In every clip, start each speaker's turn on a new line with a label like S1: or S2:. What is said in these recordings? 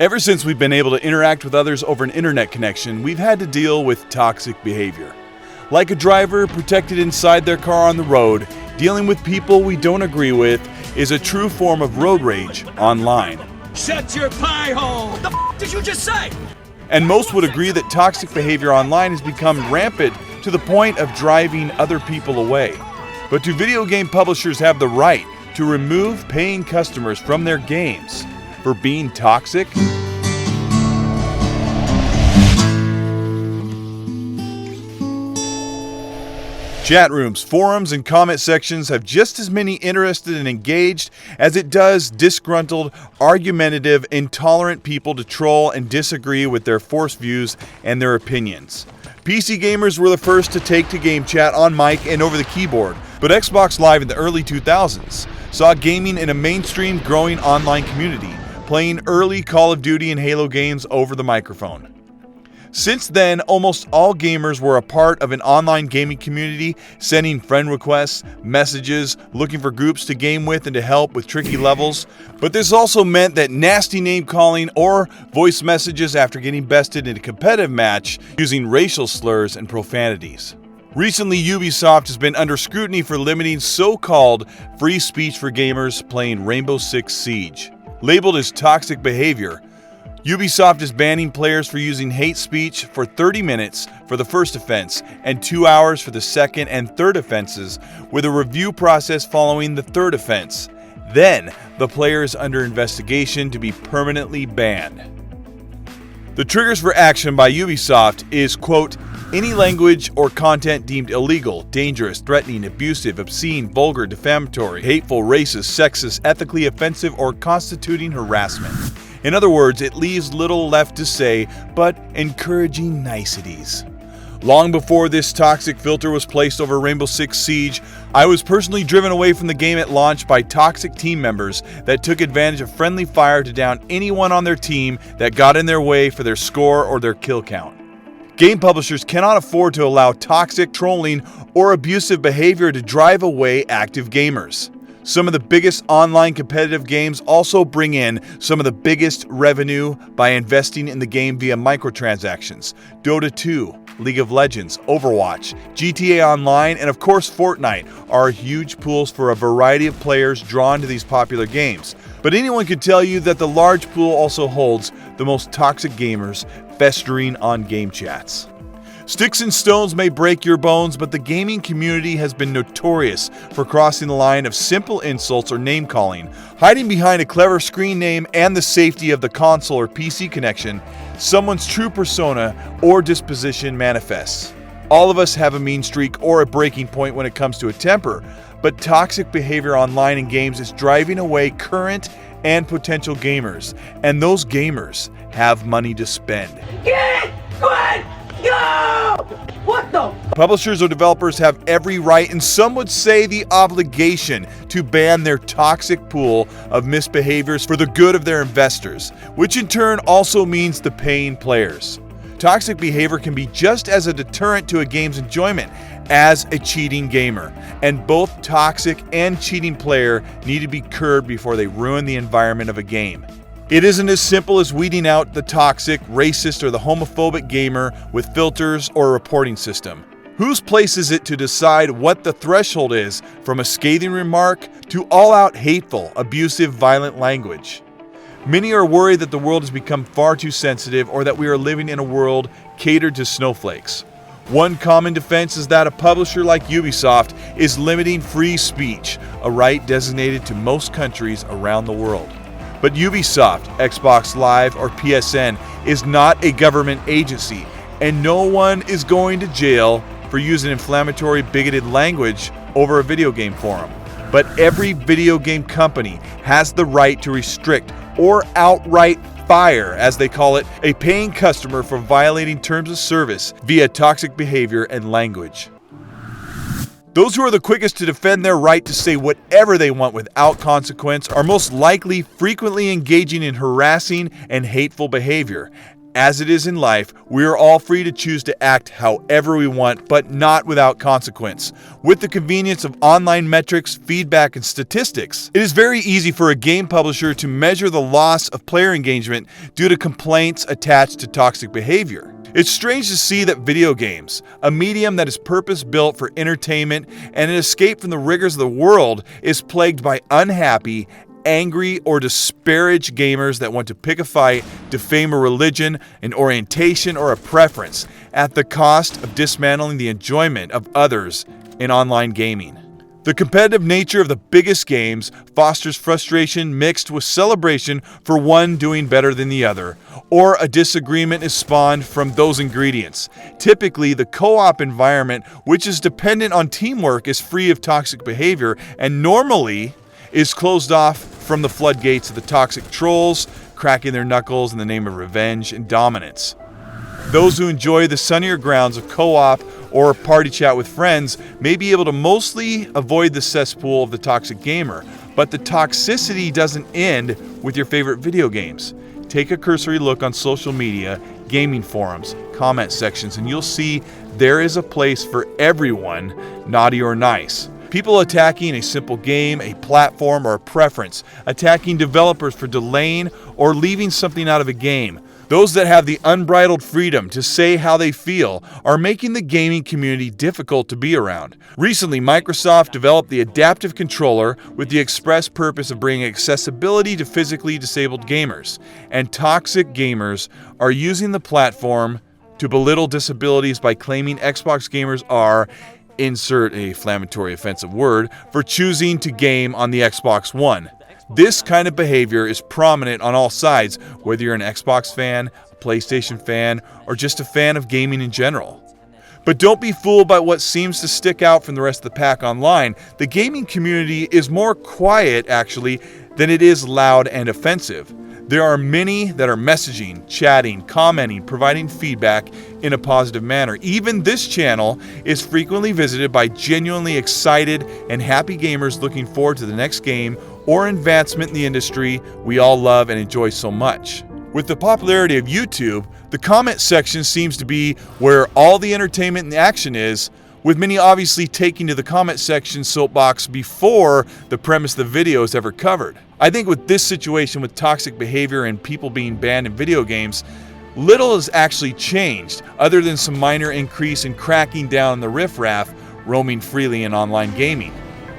S1: Ever since we've been able to interact with others over an internet connection, we've had to deal with toxic behavior. Like a driver protected inside their car on the road, dealing with people we don't agree with is a true form of road rage online.
S2: Shut your pie hole! The f*** did you just say?
S1: And most would agree that toxic behavior online has become rampant to the point of driving other people away. But do video game publishers have the right to remove paying customers from their games for being toxic? Chat rooms, forums, and comment sections have just as many interested and engaged as it does disgruntled, argumentative, intolerant people to troll and disagree with their forced views and their opinions. PC gamers were the first to take to game chat on mic and over the keyboard, but Xbox Live in the early 2000s saw gaming in a mainstream growing online community, playing early Call of Duty and Halo games over the microphone. Since then, almost all gamers were a part of an online gaming community, sending friend requests, messages, looking for groups to game with and to help with tricky levels. But this also meant that nasty name calling or voice messages after getting bested in a competitive match using racial slurs and profanities. Recently, Ubisoft has been under scrutiny for limiting so-called free speech for gamers playing Rainbow Six Siege. Labeled as toxic behavior, Ubisoft is banning players for using hate speech for 30 minutes for the first offense and 2 hours for the second and third offenses, with a review process following the third offense. Then, the player is under investigation to be permanently banned. The triggers for action by Ubisoft is, quote, any language or content deemed illegal, dangerous, threatening, abusive, obscene, vulgar, defamatory, hateful, racist, sexist, ethically offensive, or constituting harassment. In other words, it leaves little left to say but encouraging niceties. Long before this toxic filter was placed over Rainbow Six Siege, I was personally driven away from the game at launch by toxic team members that took advantage of friendly fire to down anyone on their team that got in their way for their score or their kill count. Game publishers cannot afford to allow toxic, trolling, or abusive behavior to drive away active gamers. Some of the biggest online competitive games also bring in some of the biggest revenue by investing in the game via microtransactions. Dota 2, League of Legends, Overwatch, GTA Online, and of course Fortnite are huge pools for a variety of players drawn to these popular games. But anyone could tell you that the large pool also holds the most toxic gamers festering on game chats. Sticks and stones may break your bones, but the gaming community has been notorious for crossing the line of simple insults or name-calling. Hiding behind a clever screen name and the safety of the console or PC connection, someone's true persona or disposition manifests. All of us have a mean streak or a breaking point when it comes to a temper, but toxic behavior online in games is driving away current and potential gamers, and those gamers have money to spend.
S2: Get quit! Go! What the?
S1: Publishers or developers have every right, and some would say the obligation, to ban their toxic pool of misbehaviors for the good of their investors, which in turn also means the paying players. Toxic behavior can be just as a deterrent to a game's enjoyment as a cheating gamer, and both toxic and cheating player need to be curbed before they ruin the environment of a game. It isn't as simple as weeding out the toxic, racist, or the homophobic gamer with filters or a reporting system. Whose place is it to decide what the threshold is from a scathing remark to all-out hateful, abusive, violent language? Many are worried that the world has become far too sensitive or that we are living in a world catered to snowflakes. One common defense is that a publisher like Ubisoft is limiting free speech, a right designated to most countries around the world. But Ubisoft, Xbox Live, or PSN is not a government agency, and no one is going to jail for using inflammatory, bigoted language over a video game forum. But every video game company has the right to restrict or outright fire, as they call it, a paying customer for violating terms of service via toxic behavior and language. Those who are the quickest to defend their right to say whatever they want without consequence are most likely frequently engaging in harassing and hateful behavior. As it is in life, we are all free to choose to act however we want, but not without consequence. With the convenience of online metrics, feedback, and statistics, it is very easy for a game publisher to measure the loss of player engagement due to complaints attached to toxic behavior. It's strange to see that video games, a medium that is purpose-built for entertainment and an escape from the rigors of the world, is plagued by unhappy, angry, or disparaged gamers that want to pick a fight, defame a religion, an orientation, or a preference at the cost of dismantling the enjoyment of others in online gaming. The competitive nature of the biggest games fosters frustration mixed with celebration for one doing better than the other, or a disagreement is spawned from those ingredients. Typically, the co-op environment, which is dependent on teamwork, is free of toxic behavior and normally is closed off from the floodgates of the toxic trolls, cracking their knuckles in the name of revenge and dominance. Those who enjoy the sunnier grounds of co-op or party chat with friends may be able to mostly avoid the cesspool of the toxic gamer, but the toxicity doesn't end with your favorite video games. Take a cursory look on social media, gaming forums, comment sections, and you'll see there is a place for everyone, naughty or nice. People attacking a simple game, a platform, or a preference, attacking developers for delaying or leaving something out of a game. Those that have the unbridled freedom to say how they feel are making the gaming community difficult to be around. Recently, Microsoft developed the Adaptive Controller with the express purpose of bringing accessibility to physically disabled gamers, and toxic gamers are using the platform to belittle disabilities by claiming Xbox gamers are, insert a inflammatory offensive word, for choosing to game on the Xbox One. This kind of behavior is prominent on all sides, whether you're an Xbox fan, a PlayStation fan, or just a fan of gaming in general. But don't be fooled by what seems to stick out from the rest of the pack online. The gaming community is more quiet, actually, than it is loud and offensive. There are many that are messaging, chatting, commenting, providing feedback in a positive manner. Even this channel is frequently visited by genuinely excited and happy gamers looking forward to the next game or advancement in the industry we all love and enjoy so much. With the popularity of YouTube, the comment section seems to be where all the entertainment and the action is, with many obviously taking to the comment section soapbox before the premise of the video is ever covered. I think with this situation with toxic behavior and people being banned in video games, little has actually changed other than some minor increase in cracking down on the riffraff roaming freely in online gaming.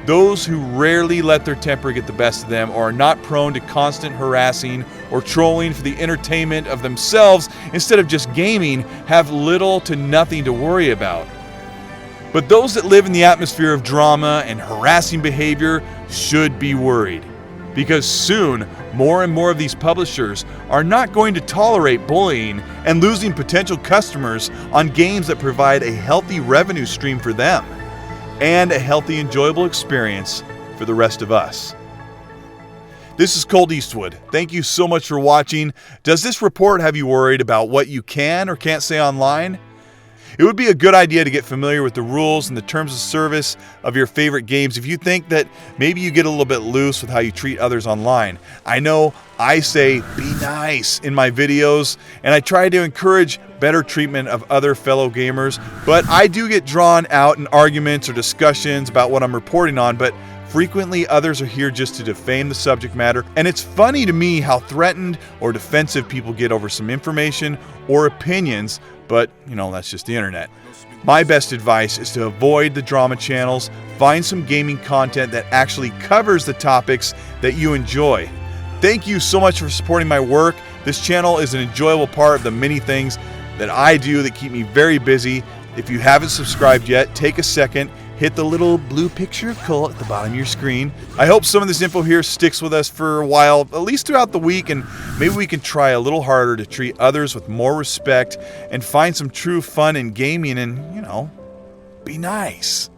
S1: Those who rarely let their temper get the best of them or are not prone to constant harassing or trolling for the entertainment of themselves instead of just gaming have little to nothing to worry about. But those that live in the atmosphere of drama and harassing behavior should be worried, because soon more and more of these publishers are not going to tolerate bullying and losing potential customers on games that provide a healthy revenue stream for them and a healthy, enjoyable experience for the rest of us. This is Colteastwood. Thank you so much for watching. Does this report have you worried about what you can or can't say online? It would be a good idea to get familiar with the rules and the terms of service of your favorite games if you think that maybe you get a little bit loose with how you treat others online. I know I say be nice in my videos, and I try to encourage better treatment of other fellow gamers, but I do get drawn out in arguments or discussions about what I'm reporting on, but frequently others are here just to defame the subject matter, and it's funny to me how threatened or defensive people get over some information or opinions, but that's just the internet. My best advice is to avoid the drama channels, find some gaming content that actually covers the topics that you enjoy. Thank you so much for supporting my work. This channel is an enjoyable part of the many things that I do that keep me very busy. If you haven't subscribed yet, take a second, hit the little blue picture of Cole at the bottom of your screen. I hope some of this info here sticks with us for a while, at least throughout the week, and maybe we can try a little harder to treat others with more respect and find some true fun in gaming and, be nice.